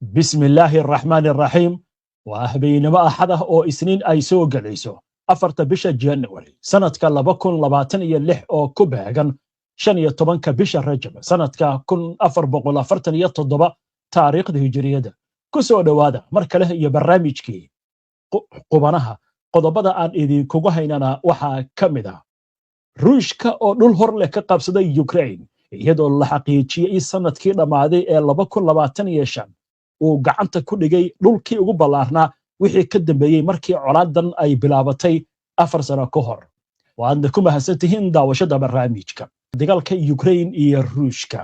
بسم الله الرحمن الرحيم وأهبينما أحده أو إسنين أي سو قليسو أفرت بشا جانوري سنة كاللبكن لباتن يلح أو كوبهاغن شن يطبنك بشا رجب سنة كن أفر بقول أفرتن يطضبا تاريخ ده هجرية ده كسو دوادا مركله يبرامجكي قبانها قضبدا آن إذي كوغوهينانا وحا كمدا روشكا أو دول هورله كقابسدا يوكرين يدو لحقيقي سنة كي لماذي لبكن لباتن يشان uu gacanta ku dhigay dhulkii ugu ballaarnaa wixii ka dambeeyay markii colaadan ay bilaabatay 4 sano ka hor waadna ku mahadsantihiin daawashada barnaamijka dagaalka Ukraine iyo Ruushka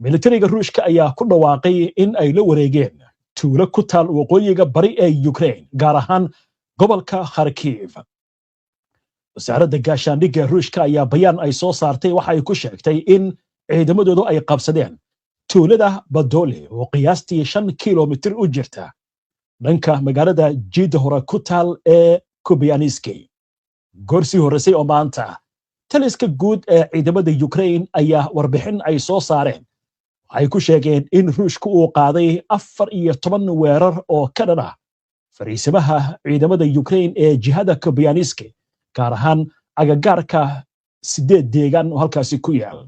militariga Ruushka ayaa ku dhawaaqay in ay la wareegeen tuulo ku taal waqooyiga bari ee Ukraine gaar ahaan gobolka Kharkiv wasaaradda gaashaandhigga Ruushka ayaa bayaan ay soo saartay waxa ay ku sheegtay in ciidamadoodu ay qabsadeen tuulada Badole oo qiyaastii 5 kiiloomitir u jirta dhanka magaalada Jidda hore ku taal ee Kupianski goorsi horeysay oo maanta taliska guud ee ciidamada Ukraine ayaa warbixin ay soo saareen waxay ku sheegeen in Ruushku uu qaaday 14 weerar oo ka dhan ah fariisimaha ciidamada Ukraine ee jihada Kupianski gaar ahaan agagaarka 8 deegaan oo halkaasi ku yaal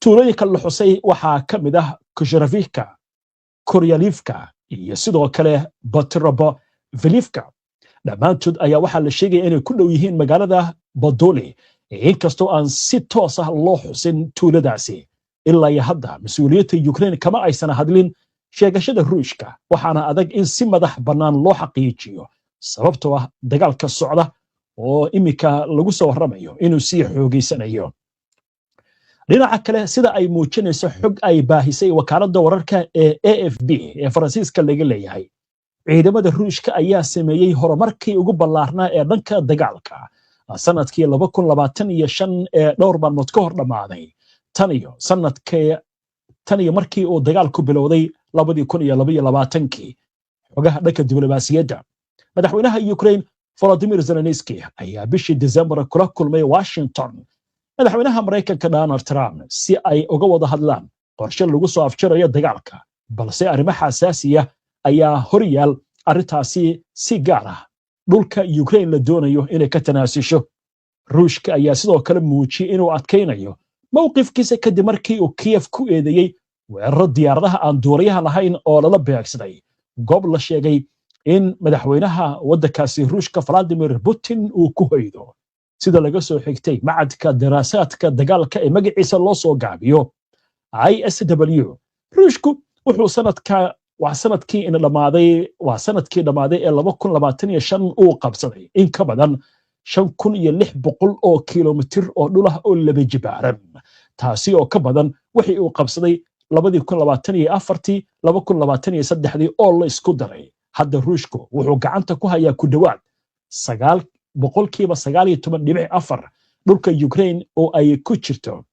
tuulooyinka la xusay waxaa ka mid ah Kusharavivka, Koryalivka iyo sidoo kale Batrobo-Velivka dhammaantood ayaa waxaa la sheegay inay ku dhow yihiin magaalada Badole inkastoo aan si toos ah loo xusin tuuladaasi ilaa iyo hadda mas'uuliyadda Ukraine kama aysan hadlin sheegashada Ruushka waxaana adag in si madax bannaan loo xaqiijiyo sababtoo ah dagaalka socda oo imika lagu soo waramayo inuu sii xoogeysanayo dhinaca kale sida ay muujinayso xog ay baahisay wakaaladda wararka ee AFP ee Faransiiska laga leeyahay ciidamada Ruushka ayaa sameeyay horumarkii ugu ballaarnaa ee dhanka dagaalka sanadkii 2025 ee dhowr maalmood ka hor dhamaaday tan iyo markii uu dagaalku bilowday 2022 xogaha dhanka diblomaasiyadda madaxweynaha Ukraine Volodymyr Zelensky ayaa bishii December kula kulmay Washington madaxweynaha Mareykanka Donald Trump si ay uga wada hadlaan qorshe lagu soo afjarayo dagaalka balse arrimaha xasaasiya ayaa horyaal arrintaasi si gaar ah dhulka Ukraine la doonayo inay ka tanaasusho Ruushka ayaa sidoo kale muujiyay inuu adkaynayo mowqifkiisa kadib markii uu Kiev ku eedeeyay weeraro diyaaradaha aan duuliyaha lahayn oo lala beegsaday goob la sheegay in madaxweynaha waddankaasi Ruushka Vladimir Putin uu ku haydo sida laga soo xigtay macadka daraasaadka dagaalka ee magaciisa loo soo gaabiyo ISW Ruushku wuxuu sanadkii dhamaaday ee 2025 uu qabsaday in ka badan 5600 oo kiiloomitir oo dhul ah oo laba jibaaran taasi oo ka badan wixii uu qabsaday 2023 oo la isku daray hadda Ruushku wuxuu gacanta ku hayaa ku dhawaad 19.4 dhulka Ukraine oo ay ku jirto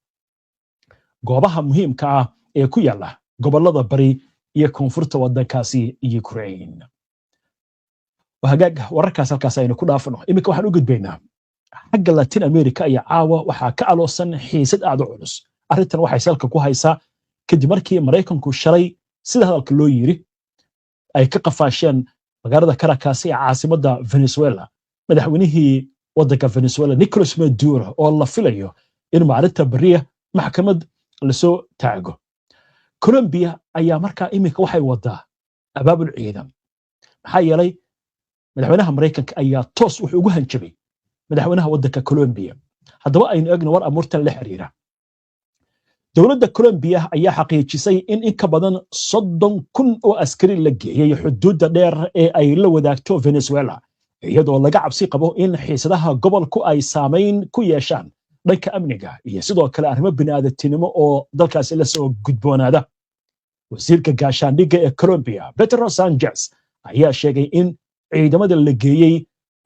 goobaha muhiimka ah ee ku yaala gobolada bari iyo koonfurta waddankaasi Ukraine wahagaag wararkaas halkaas aynu ku dhaafno imika waxaan u gudbaynaa xagga Latin America iyo caawa waxaa ka aloosan xiisad aad u culus arrintan waxay salka ku haysaa kadib markii Mareykanku shalay sida hadalka loo yiri ay ka qafaasheen magaalada Caracas ee caasimadda Venezuela madaxweynihii waddanka Venezuela Nicolas Maduro oo la filayo in maalinta bariya maxkamad la soo taago Colombia ayaa markaa imika waxay wadaa abaabul ciidan maxaa yeelay madaxweynaha Mareykanka ayaa toos wuxuu ugu hanjabay madaxweynaha waddanka Colombia haddaba aynu eegno war amurtan la xiriira dowladda Colombia ayaa xaqiijisay in ka badan 30,000 oo askari la geeyay xuduudda dheer ee ay la wadaagto Venezuela iyadoo laga cabsi qabo in xiisadaha gobolku ay saameyn ku yeeshaan dhanka amniga iyo sidoo kale arrimo bini'aadantinimo oo dalkaasi la soo gudboonaada wasiirka gaashaandhigga ee Colombia Pedro Sanchez ayaa sheegay in ciidamada la geeyay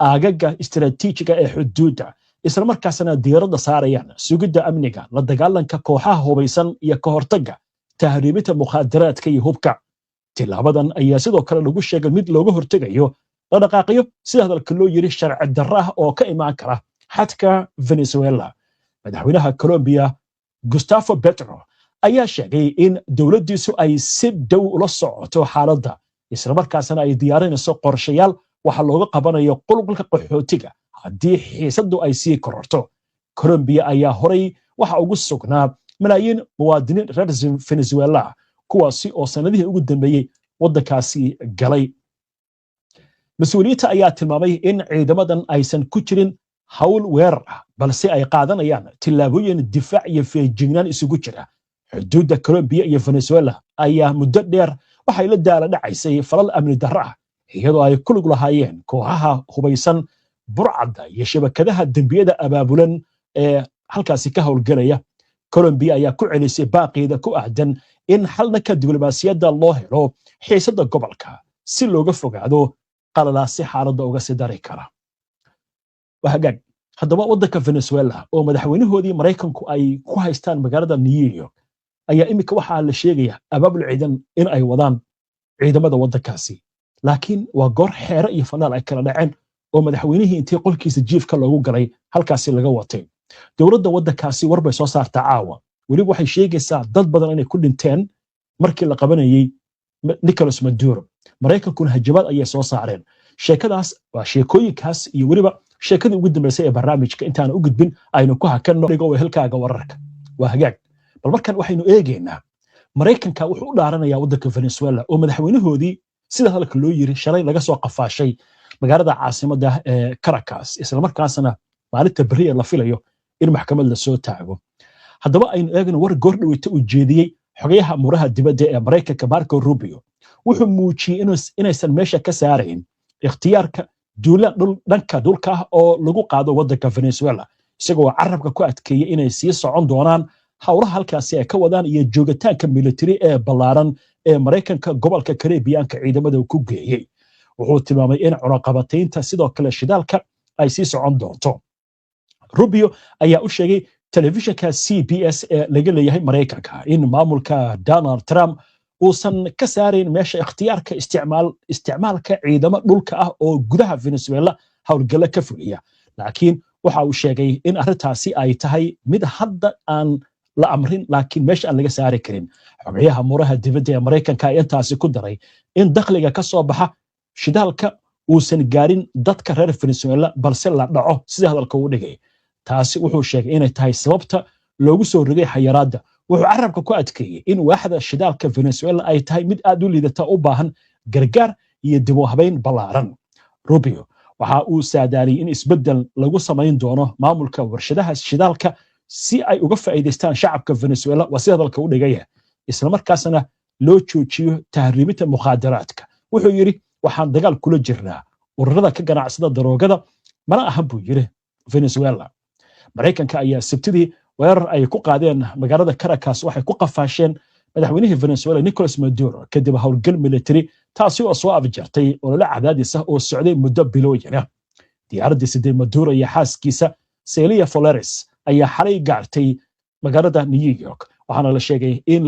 aagaga istiraatiijiga ee xuduudda isla markaasna diiradda saarayaan sugidda amniga la dagaalanka kooxaha hubaysan iyo ka hortagga tahriibinta mukhaadaraadka iyo hubka tilaabadan ayaa sidoo kale lagu sheegay mid looga hortagayo la dhaqaaqiyo sida hadalka loo yiri sharci darro ah oo ka imaan kara xadka Venezuela madaxweynaha Colombia Gustavo Petro ayaa sheegay in dowladdiisu ay si dhow ula socoto xaaladda isla markaasna ay diyaarinayso qorshayaal waxa looga qabanayo qulqulka qaxootiga haddii xiisaddu ay sii kororto. Colombia ayaa horay waxa ugu sugnaa malaayiin muwaadiniin reer Venezuela kuwaasi oo sanadihii ugu dambeeyey waddankaasi galay. Mas-uuliyiinta ayaa tilmaamay in ciidamadan aysan ku jirin hawl weerar ah balse ay qaadanayaan tillaabooyin difaac iyo feejignaan isugu jira. xuduudda Colombia iyo Venezuela ayaa muddo dheer waxay la daala dhacaysay falal amni darro ah iyadoo ay ku lug lahaayeen kooxaha hubaysan burcadda iyo shabakadaha dembiyada abaabulan ee halkaasi ka howlgalaya. Colombia ayaa ku celisay baaqeeda ku aadan in xalka diblomaasiyadda loo helo xiisadda gobolka si looga fogaado qalalaasi xaaladda uga sii dari kara. Wahagaag haddaba waddanka Venezuela oo madaxweynahoodii Maraykanku ay ku haystaan magaalada New York ayaa imika waxaa la sheegaya abaabul ciidan in ay wadaan ciidamada waddankaasi, laakiin waa goor xeero iyo fanaal ay kala dhaceen oo madaxweynihii intii qolkiisa jiifka loogu galay halkaasi laga watay. dowladda waddankaasi war bay soo saartaa caawa, weliba waxay sheegaysaa dad badan inay ku dhinteen markii la qabanayay Nicolas Maduro. Maraykankuna hajabaad ayay soo saareen. sheekadaas waa sheekooyinkaas iyo weliba sheekadii ugu dambeysay ee barnaamijka intaan u gudbin aynu ku hakanno dhigo wehelkaaga wararka. waa hagaag bal markan waxaynu eegaynaa Maraykanka wuxuu u dhaaranayaa waddanka Venezuela oo madaxweynahoodii sida hadalka loo yiri shalay laga soo qafaashay magaalada caasimadda ee Caracas isla markaasna maalinta bari la filayo in maxkamad la soo taago. haddaba aynu eegno war goor dhaweyta u jeediyey xogayaha muraha dibadda ee Maraykanka Marco Rubio wuxuu muujiyey inaysan meesha ka saarayn ikhtiyaarka dhanka dhulka ah oo lagu qaado waddanka Venezuela isagoo carabka ku adkeeyay inay sii socon doonaan hawlaha halkaasi ay ka wadaan iyo joogitaanka military ee ballaaran ee Maraykanka gobolka Caribbean-ka ciidamada ku geeyay. wuxuu tilmaamay in cunaqabataynta sidoo kale shidaalka ay sii socon doonto. Rubio ayaa u sheegay telefishinka CBS ee laga leeyahay Maraykanka in maamulka Donald Trump uusan ka saarayn meesha ikhtiyaarka isticmaalka ciidamo dhulka ah oo gudaha Venezuela howlgalo ka fuliya, laakiin waxa uu sheegay in arrintaasi ay tahay mid hadda aan la amrin laakiin meesha aan laga saari karin. xogayaha muraha dibadda ee Maraykanka ayaa intaasi ku daray in dakhliga ka soo baxa shidaalka uusan gaarin dadka reer Venezuela balse la dhaco sida hadalka uu dhigay. taasi wuxuu sheegay inay tahay sababta loogu soo rogay xayiraadda. wuxuu carabka ku adkeeyay in waaxda shidaalka Venezuela ay tahay mid aad u liidata u baahan gargaar iyo dib u habeyn ballaaran. Rubio waxa uu saadaaliyay in isbeddel lagu samayn doono maamulka warshadaha shidaalka si ay uga faa'iideystaan shacabka Venezuela waa sida hadalka u dhigaya isla markaasna loo joojiyo tahriibinta mukhaadaraadka. wuxuu yiri waxaan dagaal kula jirnaa ururada ka ganacsada daroogada mana ahan buu yiri Venezuela. Maraykanka ayaa sabtidii weerar ay ku qaadeen magaalada Caracas waxay ku qafaasheen madaxweynihii Venezuela Nicolas Maduro kadib howlgal military taasi oo soo afjartay olole cadaadis ah oo socday muddo bilooyin ah. diyaaradda sidee Maduro iyo xaaskiisa Celia Flores ayaa xalay gaartay magaalada New York waxaana la sheegay in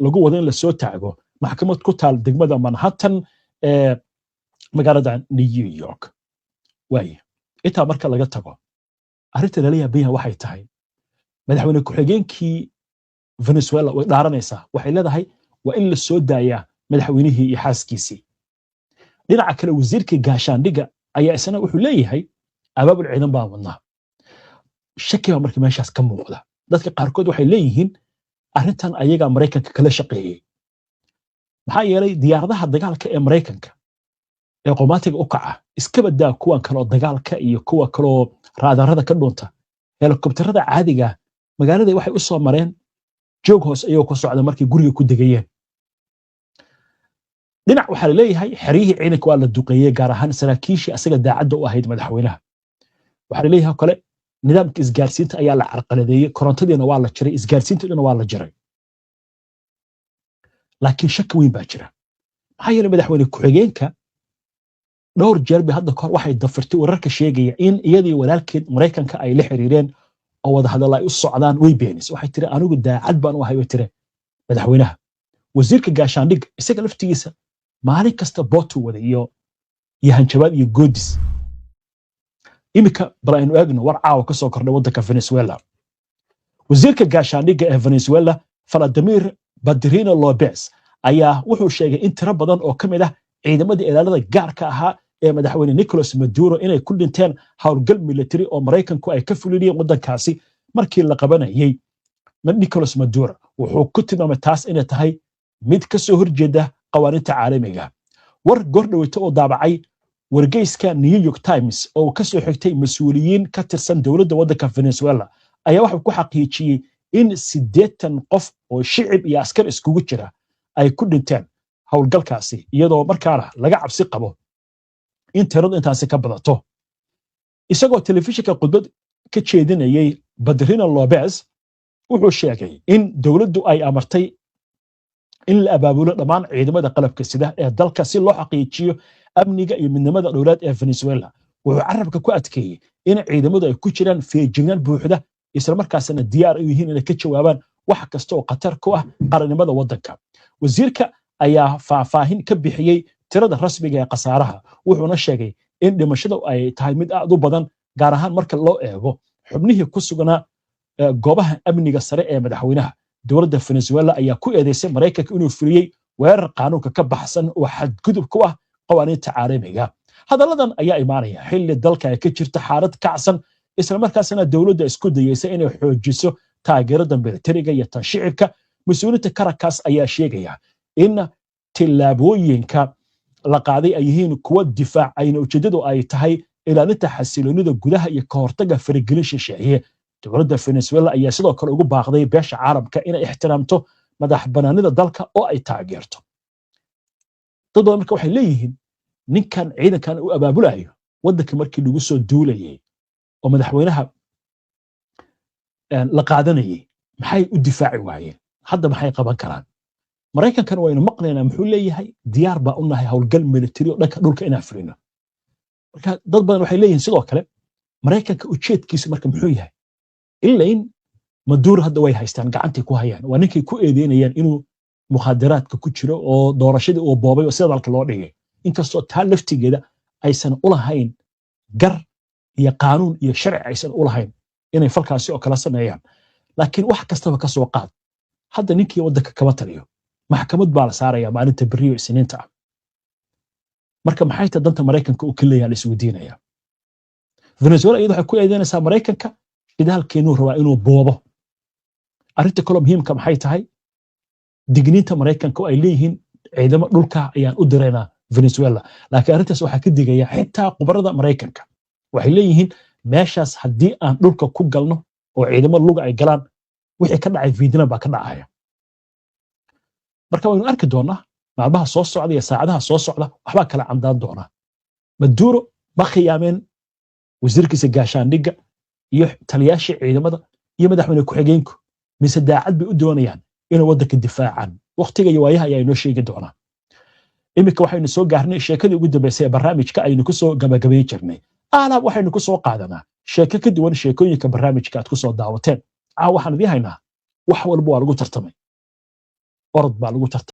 lagu wado in la soo taago maxkamad ku taal degmada Manhattan ee magaalada New York. intaa marka laga tago arrinta la yaabaya waxay tahay madaxweyne ku-xigeenkii Venezuela way dhaaranaysaa waxay leedahay waa in la soo daayaa madaxweynihii iyo xaaskiisii. dhinaca kale wasiirka gaashaandhigga ayaa isna wuxuu leeyahay abaabul ciidan baa wadnaa. shaki baa markii meeshaas ka muuqda. dadka qaarkood waxay leeyihiin arrintan ayaga Maraykanka kala shaqeeyay. maxaa yeelay diyaaradaha dagaalka ee Maraykanka ee qomaatiga u kaca iska badaa kuwan kale oo dagaalka iyo kuwa kale oo raadarada ka dhunta helikobtarada caadiga magaalada waxay u soo mareen joog hoos ayuu ku socda markii guriga ku degayeen. dhinac waxaa leeyahay xeriyihii ciidanka waa la duqeeyay gaar ahaan saraakiishii asaga daacadda u ahayd madaxweynaha. waxaa leeyahay kale nidaamka isgaarsiinta ayaa la carqaladeeyay, korontadiina waa la jiray, isgaarsiintoodana waa la jiray. laakiin shaki weyn baa jira. maxaa yeelay madaxweyne ku-xigeenka dhowr jeer bay hadda kahor waxay dafirtay wararka sheegaya in iyadii walaalkeed Maraykanka ay la xiriireen oo wada hadal ay u socdaan way beenis. waxay tiri anigu daacad baan u ahay way tiri madaxweynaha. wasiirka gaashaandhigga isaga laftigiisa maalin kasta bootu wada iyo hanjabaad iyo goodis. imika bal aynu eegno war caawa ka soo kordhay waddanka Venezuela. wasiirka gaashaandhigga ee Venezuela Vladimir Badrino Lopez ayaa wuxuu sheegay in tiro badan oo kamid ah ciidamada ilaalada gaarka ahaa ee madaxweyne Nicolas Maduro inay ku dhinteen howlgal military oo Mareykanku ay ka fuliyeen wadankaasi markii la qabanayay. Nicolas Maduro wuxuu ku tilmaamay taas inay tahay mid ka soo horjeeda qawaaniinta caalamiga. War gordhaweyta oo daabacay wargeyska New York Times oo ka soo xigtay mas'uuliyiin ka tirsan dowladda waddanka Venezuela ayaa waxa ku xaqiijiyay in 80 qof oo shicib iyo askar iskugu jira ay ku dhinteen howlgalkaasi iyadoo markaana laga cabsi qabo in tiradu intaasi ka badato. Isagoo telefishinka khudbad ka jeedinayay, Badrino Lopez wuxuu sheegay in dowladdu ay amartay in la abaabulo dhammaan ciidamada qalabka sida ee dalka si loo xaqiijiyo amniga iyo midnimada dowladda ee Venezuela. Wuxuu carabka ku adkeeyay in ciidamadu ay ku jiraan feejignaan buuxda isla markaasna diyaar u yihiin inay ka jawaabaan wax kasta oo khatar ku ah qaranimada waddanka. Wasiirka ayaa faahfaahin ka bixiyay tirada rasmiga ee khasaaraha, wuxuuna sheegay in dhimashadu ay tahay mid aad u badan gaar ahaan marka loo eego xubnihii ku sugnaa goobaha amniga sare ee madaxweynaha. Dowladda Venezuela ayaa ku eedeysay Mareykanka inuu fuliyay weerar qaanuunka ka baxsan oo xadgudub ku ah qawaaniinta caalamiga. Hadalladan ayaa imaanaya xilli dalka ay ka jirta xaalad kacsan isla markaasna dowladda isku dayaysa inay xoojiso taageerada militariga iyo tan shicibka. Mas'uuliyiinta Caracas ayaa sheegaya in tillaabooyinka la qaaday ay yihiin kuwa difaac ayna ujeedadu ay tahay ilaalinta xasiloonida gudaha iyo ka hortagga faragelin shisheeye. Dowladda Venezuela ayaa sidoo kale ugu baaqday beesha caalamka inay ixtiraamto madax banaanida dalka oo ay taageerto. Dad badan marka waxay leeyihiin ninkan ciidankan u abaabulayo waddanka markii lagu soo duulayay oo madaxweynaha la qaadanayay maxay u difaaci waayeen? Hadda maxay qaban karaan? Mareykankan waynu maqlaynaa muxuu leeyahay diyaar baa u nahay howlgal military oo dhanka dhulka inaan fulino. Marka dad badan waxay leeyihiin sidoo kale Mareykanka ujeedkiisu marka muxuu yahay? ilain Maduro hadda way haystaan gacantay ku hayaan. Waa ninkay ku eedeynayaan inuu mukhadaraadka ku jiro oo doorashadii uu boobay oo sida dalka loo dhigay. Inkastoo taa laftigeeda aysan u lahayn gar iyo qaanuun iyo sharci aysan u lahayn inay falkaasi oo kala sameeyaan. Laakiin wax kastaba ka soo qaad. Hadda ninkii waddanka kama taliyo. Maxkamad baa la saaraya maalinta beriyo Isniinta ah. Marka maxay tahay danta Mareykanka uu kaleeyahay la isweydiinaya. Venezuela iyadoo waxay ku eedeynaysaa Mareykanka idaalkeenu rabaa inuu boobo. Arrinta kale muhiimka maxay tahay? Digniinta Mareykanka ay leeyihiin ciidamo dhulka ayaan u direynaa Venezuela. Laakiin arrintaas waxaa ka digaya xitaa khubarada Mareykanka. Waxay leeyihiin meeshaas haddii aan dhulka ku galno oo ciidamo luga ay galaan wixii ka dhacay Vietnam baa ka dhacaya. Marka waynu arki doonaa maalmaha soo socda iyo saacadaha soo socda waxbaa kala candaan doona. Maduro ma khiyaameen wasiirkiisa gaashaandhigga iyo taliyaashii ciidamada iyo madaxweyne ku-xigeenku mise daacad bay u doonayaan inay waddanka difaacaan. Waqtiga iyo waayaha ayaa inoo sheegi doonaa. Iminka waxaynu soo gaarnay sheekadii ugu dambeysay ee barnaamijka aynu ku soo gabagabeyn jirnay. Alaab waxaynu ku soo qaadanaa sheeko ka duwan sheekooyinka barnaamijka aad ku soo daawateen. Waxaan idin haynaa wax walba waa lagu tartamay. Orod baa lagu tartamay.